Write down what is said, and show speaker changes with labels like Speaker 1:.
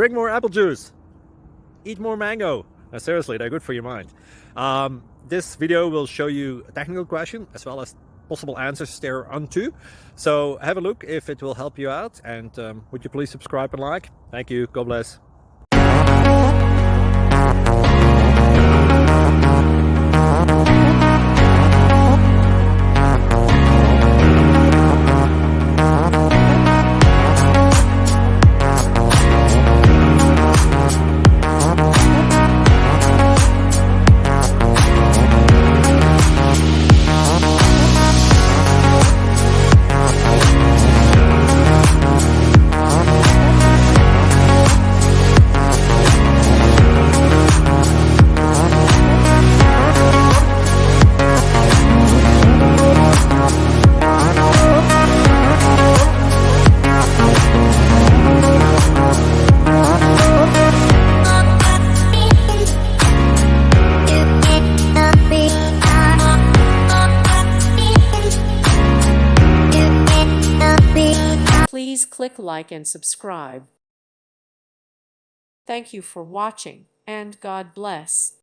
Speaker 1: drink more apple juice, eat more mango. Seriously, they're good for your mind. This video will show you a technical question as well as possible answers thereunto. So have a look if it will help you out, and would you please subscribe and like? Thank you. God bless.
Speaker 2: Please click like and subscribe. Thank you for watching, and God bless.